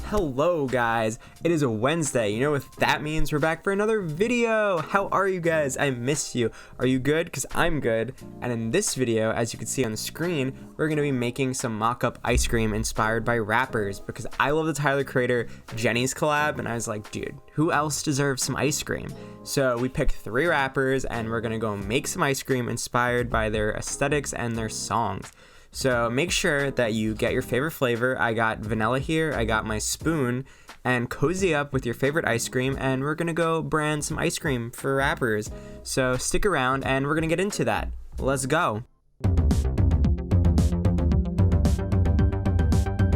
Hello guys, it is a Wednesday. You know what that means? We're back for another video. How are you guys? I miss you. Are you good? Because I'm good. And in this video, as you can see on the screen, we're going to be making some mock-up ice cream inspired by rappers because I love the Tyler Creator Jenny's collab, and I was like, dude, who else deserves some ice cream? So we picked 3 rappers and we're going to go make some ice cream inspired by their aesthetics and their songs. So make sure that you get your favorite flavor. I got vanilla here, I got my spoon, and cozy up with your favorite ice cream, and we're gonna go brand some ice cream for rappers. So stick around and we're gonna get into that. Let's go.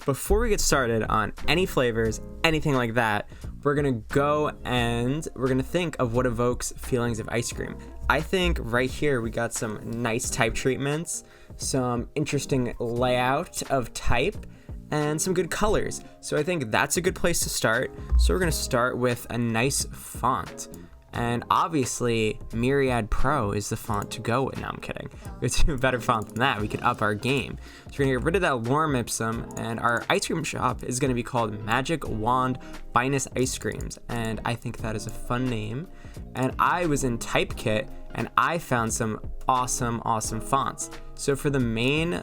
Before we get started on any flavors, anything like that, we're gonna go and we're gonna think of what evokes feelings of ice cream. I think right here we got some nice type treatments, some interesting layout of type, and some good colors. So I think that's a good place to start. So we're gonna start with a nice font. And obviously, Myriad Pro is the font to go with. No, I'm kidding. We have to do a better font than that. We could up our game. So we're gonna get rid of that lorem ipsum, and our ice cream shop is gonna be called Magic Wand Finest Ice Creams. And I think that is a fun name. And I was in Typekit, and I found some awesome fonts. So for the main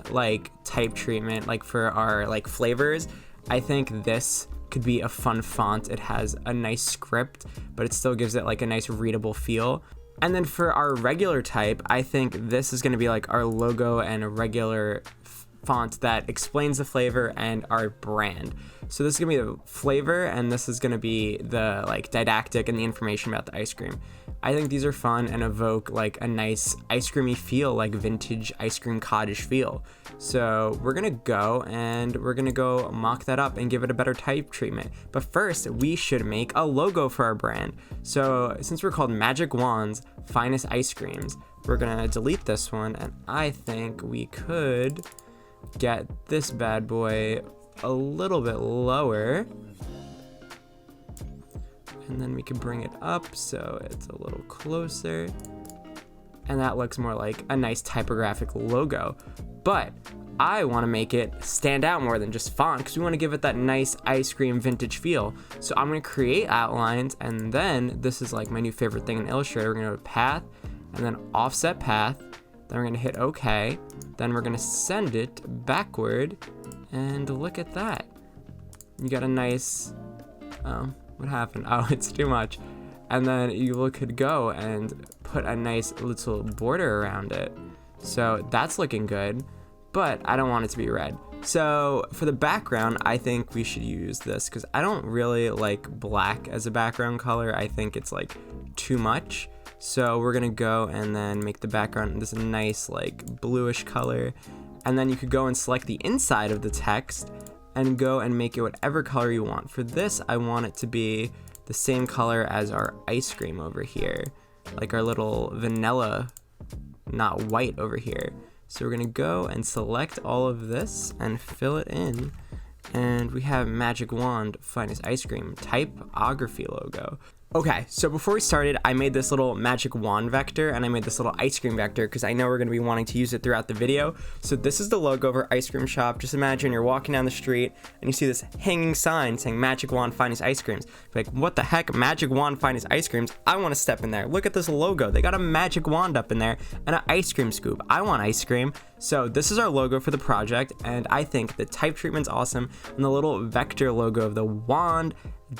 type treatment, for our flavors, I think this could be a fun font. It has a nice script, but it still gives it a nice readable feel. And then for our regular type, I think this is going to be our logo and a regular font that explains the flavor and our brand. So this is going to be the flavor, and this is going to be the didactic and the information about the ice cream. I think these are fun and evoke a nice ice creamy feel, vintage ice cream cottage feel. So we're gonna go mock that up and give it a better type treatment. But first, we should make a logo for our brand. So since we're called Magic Wands Finest Ice Creams, we're gonna delete this one, and I think we could get this bad boy a little bit lower. And then we can bring it up so it's a little closer. And that looks more like a nice typographic logo. But I want to make it stand out more than just font, because we want to give it that nice ice cream vintage feel. So I'm going to create outlines, and then this is my new favorite thing in Illustrator. We're going to go to path, and then offset path. Then we're going to hit OK. Then we're going to send it backward, and look at that. You got a nice... what happened? Oh, it's too much. And then you could go and put a nice little border around it. So that's looking good, but I don't want it to be red. So for the background, I think we should use this because I don't really like black as a background color. I think it's too much. So we're gonna go and then make the background this nice bluish color. And then you could go and select the inside of the text and go and make it whatever color you want. For this, I want it to be the same color as our ice cream over here, our little vanilla, not white over here. So we're gonna go and select all of this and fill it in, and we have Magic Wand Finest Ice Cream typography logo. Okay, so before we started, I made this little magic wand vector, and I made this little ice cream vector because I know we're going to be wanting to use it throughout the video. So this is the logo of our ice cream shop. Just imagine you're walking down the street and you see this hanging sign saying Magic Wand Finest Ice Creams. What the heck? Magic Wand Finest Ice Creams? I want to step in there. Look at this logo. They got a magic wand up in there and an ice cream scoop. I want ice cream. So this is our logo for the project, and I think the type treatment's awesome, and the little vector logo of the wand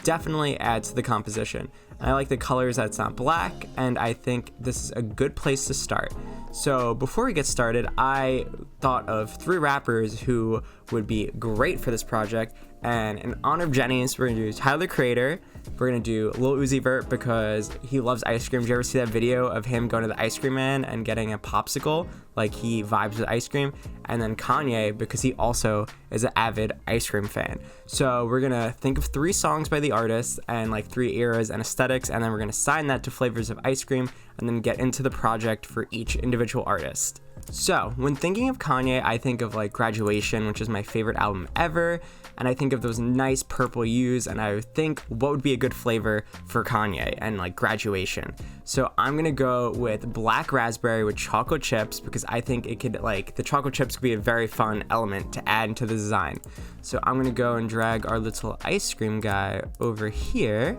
definitely adds to the composition. I like the colors that it's not black, and I think this is a good place to start. So before we get started, I thought of 3 rappers who would be great for this project, and in honor of Jenny's, we're gonna do Tyler the Creator. We're gonna do Lil Uzi Vert because he loves ice cream. Did you ever see that video of him going to the ice cream man and getting a popsicle? He vibes with ice cream. And then Kanye because he also is an avid ice cream fan. So we're gonna think of 3 songs by the artist and 3 eras and aesthetics, and then we're gonna assign that to flavors of ice cream and then get into the project for each individual artist. So when thinking of Kanye, I think of like Graduation, which is my favorite album ever. And I think of those nice purple hues, and I think what would be a good flavor for Kanye and like Graduation. So I'm gonna go with black raspberry with chocolate chips, because I think it could, like, the chocolate chips could be a very fun element to add into the design. So I'm gonna go and drag our little ice cream guy over here,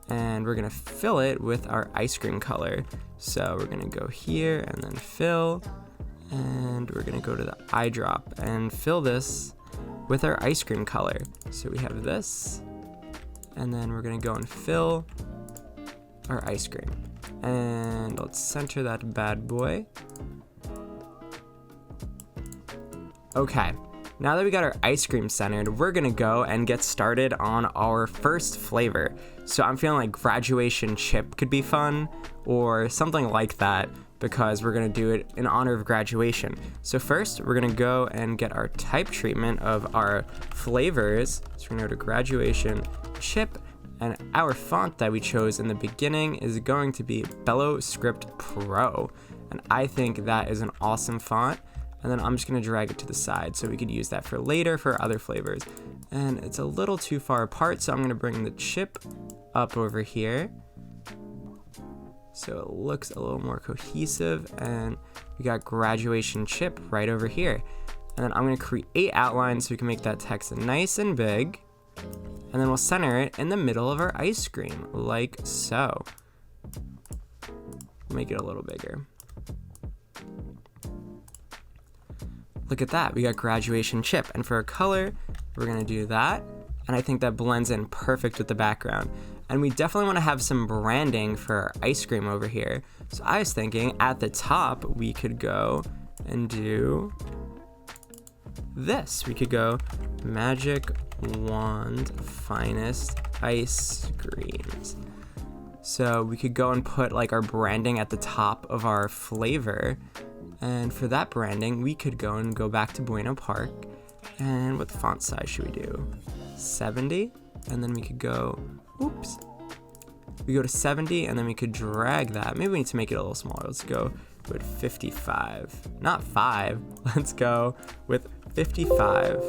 and we're gonna fill it with our ice cream color. So we're gonna go here and then fill, and we're gonna go to the eye drop and fill this with our ice cream color. So we have this, and then we're gonna go and fill our ice cream. And let's center that bad boy. Okay, now that we got our ice cream centered, we're gonna go and get started on our first flavor. So I'm feeling like Graduation Chip could be fun, or something like that, because we're gonna do it in honor of graduation. So first, we're gonna go and get our type treatment of our flavors. So we're gonna go to Graduation Chip, and our font that we chose in the beginning is going to be Bello Script Pro. And I think that is an awesome font. And then I'm just gonna drag it to the side so we could use that for later for other flavors. And it's a little too far apart, so I'm gonna bring the chip up over here, so it looks a little more cohesive, and we got Graduation Chip right over here. And then I'm gonna create outlines so we can make that text nice and big, and then we'll center it in the middle of our ice cream, like so. Make it a little bigger. Look at that, we got Graduation Chip. And for a color, we're gonna do that, and I think that blends in perfect with the background. And we definitely want to have some branding for our ice cream over here. So I was thinking at the top, we could go and do this. We could go Magic Wand Finest Ice Creams. So we could go and put like our branding at the top of our flavor. And for that branding, we could go back to Bueno Park. And what font size should we do? 70? And then we could go, oops. We go to 70, and then we could drag that. Maybe we need to make it a little smaller. Let's go with 55. Not 5. Let's go with 55.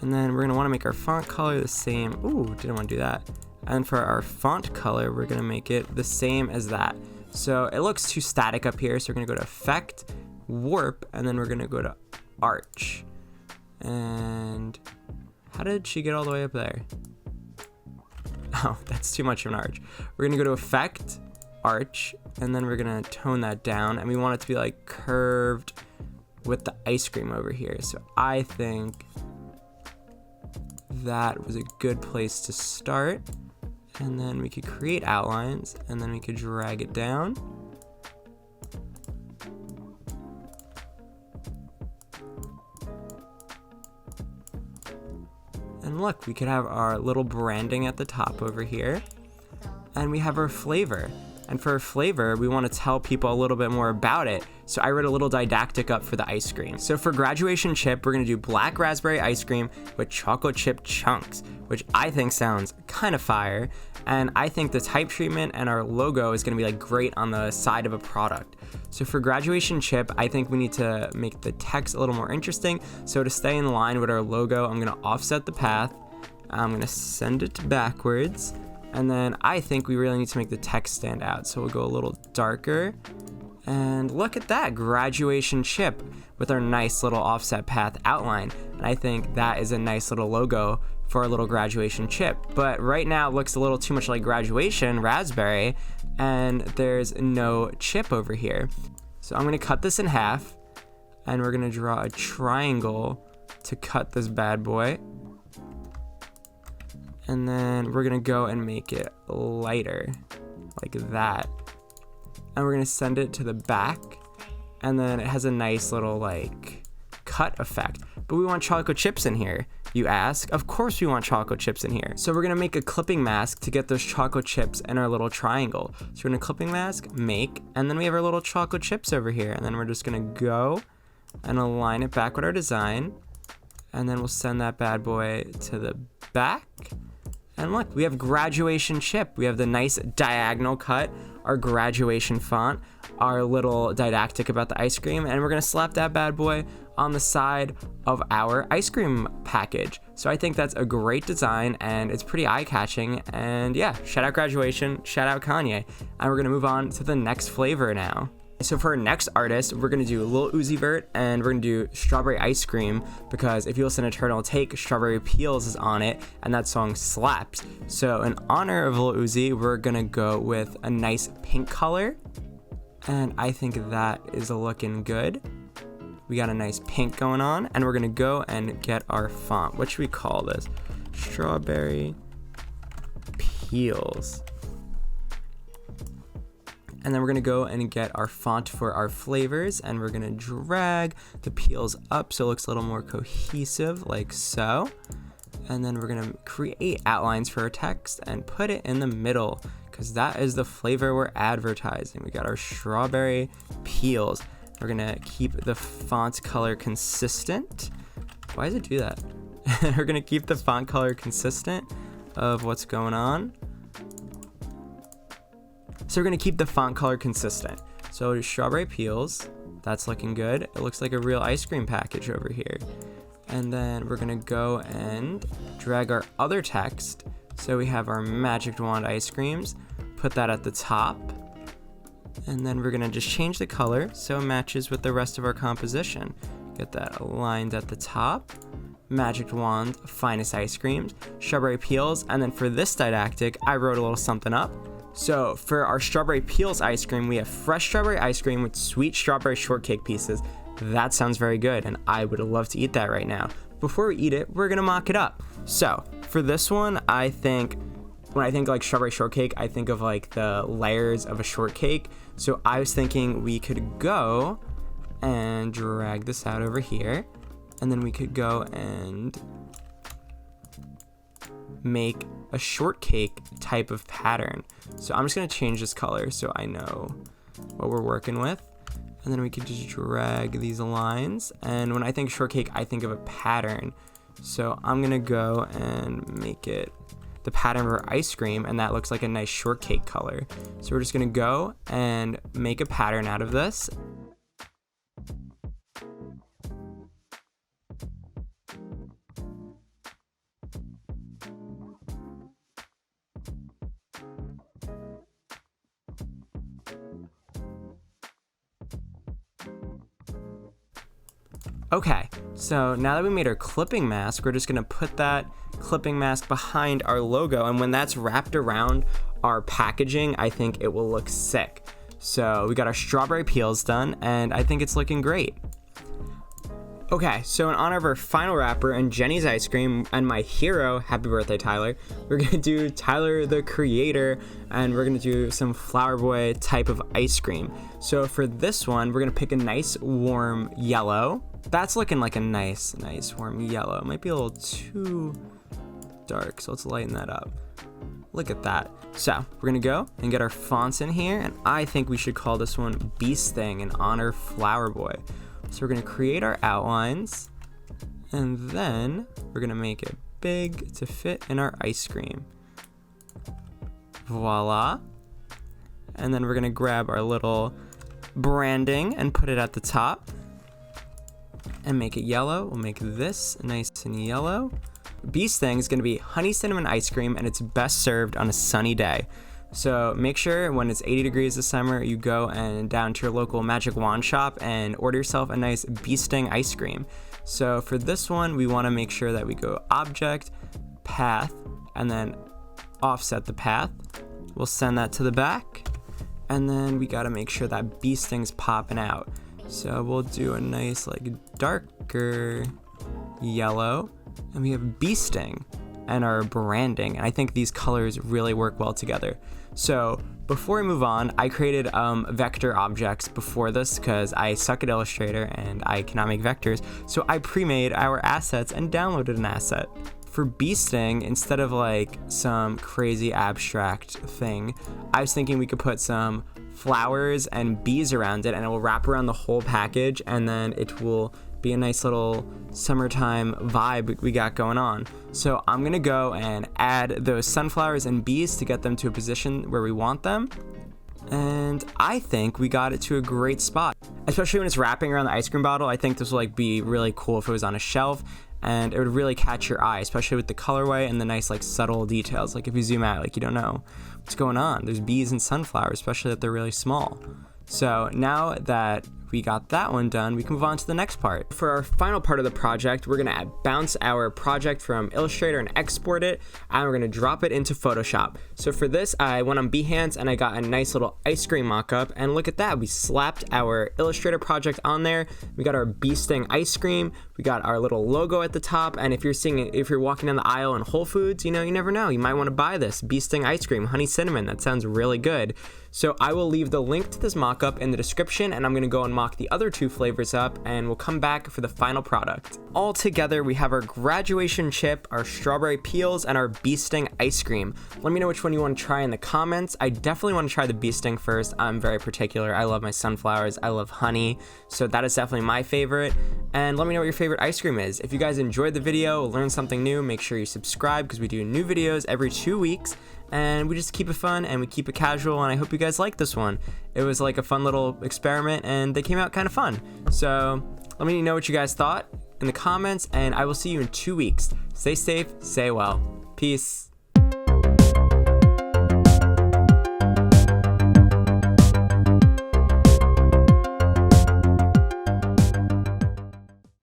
And then we're gonna wanna make our font color the same. Ooh, didn't wanna do that. And for our font color, we're gonna make it the same as that. So it looks too static up here, so we're gonna go to Effect, Warp, and then we're gonna go to Arch. And how did she get all the way up there? Oh, that's too much of an arch. We're gonna go to Effect, Arch, and then we're gonna tone that down, and we want it to be like curved with the ice cream over here. So I think that was a good place to start. And then we could create outlines, and then we could drag it down. And look, we could have our little branding at the top over here, and we have our flavor. And for our flavor, we want to tell people a little bit more about it. So I wrote a little didactic up for the ice cream. So for Graduation Chip, we're gonna do black raspberry ice cream with chocolate chip chunks, which I think sounds kind of fire. And I think the type treatment and our logo is gonna be like great on the side of a product. So for Graduation Chip, I think we need to make the text a little more interesting. So to stay in line with our logo, I'm gonna offset the path. I'm gonna send it backwards. And then I think we really need to make the text stand out. So we'll go a little darker. And look at that, Graduation Chip with our nice little offset path outline. And I think that is a nice little logo for our little Graduation Chip. But right now it looks a little too much like Graduation Raspberry, and there's no chip over here. So I'm gonna cut this in half, and we're gonna draw a triangle to cut this bad boy. And then we're gonna go and make it lighter, like that. And we're gonna send it to the back, and then it has a nice little like cut effect. But we want chocolate chips in here, you ask? Of course we want chocolate chips in here. So we're gonna make a clipping mask to get those chocolate chips in our little triangle. So we're gonna clipping mask, make, and then we have our little chocolate chips over here. And then we're just gonna go and align it back with our design. And then we'll send that bad boy to the back. And look, we have graduation chip. We have the nice diagonal cut, our graduation font, our little didactic about the ice cream, and we're gonna slap that bad boy on the side of our ice cream package. So I think that's a great design, and it's pretty eye-catching. And yeah, shout out graduation, shout out Kanye. And we're gonna move on to the next flavor now. So for our next artist, we're gonna do Lil Uzi Vert, and we're gonna do Strawberry Ice Cream, because if you listen to Eternal Take, Strawberry Peels is on it, and that song slaps. So in honor of Lil Uzi, we're gonna go with a nice pink color, and I think that is looking good. We got a nice pink going on, and we're gonna go and get our font. What should we call this? Strawberry Peels. And then we're gonna go and get our font for our flavors, and we're gonna drag the peels up so it looks a little more cohesive, like so. And then we're gonna create outlines for our text and put it in the middle, because that is the flavor we're advertising. We got our strawberry peels. We're gonna keep the font color consistent. Why does it do that? We're gonna keep the font color consistent of what's going on. So we're gonna keep the font color consistent. So strawberry peels, that's looking good. It looks like a real ice cream package over here. And then we're gonna go and drag our other text. So we have our magic wand ice creams, put that at the top. And then we're gonna just change the color so it matches with the rest of our composition. Get that aligned at the top. Magic wand, finest ice creams, strawberry peels. And then for this didactic, I wrote a little something up. So for our strawberry peels ice cream, we have fresh strawberry ice cream with sweet strawberry shortcake pieces. That sounds very good, and I would love to eat that right now. Before we eat it, we're gonna mock it up. So for this one, I think, when I think like strawberry shortcake, I think of like the layers of a shortcake. So I was thinking we could go and drag this out over here, and then we could go and make a shortcake type of pattern. So I'm just gonna change this color so I know what we're working with. And then we could just drag these lines. And when I think shortcake, I think of a pattern. So I'm gonna go and make it the pattern for ice cream, and that looks like a nice shortcake color. So we're just gonna go and make a pattern out of this. Okay, so now that we made our clipping mask, we're just gonna put that clipping mask behind our logo, and when that's wrapped around our packaging, I think it will look sick. So we got our strawberry peels done, and I think it's looking great. Okay, so in honor of our final wrapper and Jenny's ice cream and my hero, happy birthday Tyler, we're gonna do Tyler the Creator, and we're gonna do some Flower Boy type of ice cream. So for this one, we're gonna pick a nice warm yellow. That's looking like a nice warm yellow. It might be a little too dark, so let's lighten that up. Look at that. So we're gonna go and get our fonts in here, and I think we should call this one Beast Thing in honor of Flower Boy. So we're gonna create our outlines, and then we're gonna make it big to fit in our ice cream. Voila. And then we're gonna grab our little branding and put it at the top and make it yellow. We'll make this nice and yellow. Beast Thing is gonna be honey cinnamon ice cream, and it's best served on a sunny day. So make sure when it's 80 degrees this summer, you go and down to your local magic wand shop and order yourself a nice Bee Sting ice cream. So for this one, we wanna make sure that we go object, path, and then offset the path. We'll send that to the back. And then we gotta make sure that Bee Sting's popping out. So we'll do a nice like darker yellow, and we have Bee Sting and our branding, and I think these colors really work well together. So before we move on, I created vector objects before this because I suck at Illustrator and I cannot make vectors, so I pre-made our assets and downloaded an asset. For Bee Sting, instead of like some crazy abstract thing, I was thinking we could put some flowers and bees around it, and it will wrap around the whole package, and then it will be a nice little summertime vibe we got going on. So I'm gonna go and add those sunflowers and bees to get them to a position where we want them. And I think we got it to a great spot, especially when it's wrapping around the ice cream bottle. I think this will like be really cool if it was on a shelf, and it would really catch your eye, especially with the colorway and the nice like subtle details. Like if you zoom out, like you don't know what's going on. There's bees and sunflowers, especially that they're really small. So now that we got that one done, we can move on to the next part. For our final part of the project, we're gonna bounce our project from Illustrator and export it, and we're gonna drop it into Photoshop. So for this, I went on Behance and I got a nice little ice cream mock-up, and look at that, we slapped our Illustrator project on there. We got our bee sting ice cream, we got our little logo at the top, and if you're walking down the aisle in Whole Foods, you never know, you might wanna buy this bee sting ice cream, honey cinnamon, that sounds really good. So I will leave the link to this mock-up in the description, and I'm gonna go and mock the other 2 flavors up, and we'll come back for the final product. All together, we have our graduation chip, our strawberry peels, and our bee sting ice cream. Let me know which one you want to try in the comments. I definitely want to try the bee sting first. I'm very particular. I love my sunflowers. I love honey. So that is definitely my favorite. And let me know what your favorite ice cream is. If you guys enjoyed the video, learned something new, make sure you subscribe because we do new videos every 2 weeks. And we just keep it fun and we keep it casual, and I hope you guys like this one. It was like a fun little experiment and they came out kind of fun. So let me know what you guys thought in the comments, and I will see you in 2 weeks. Stay safe, stay well. Peace.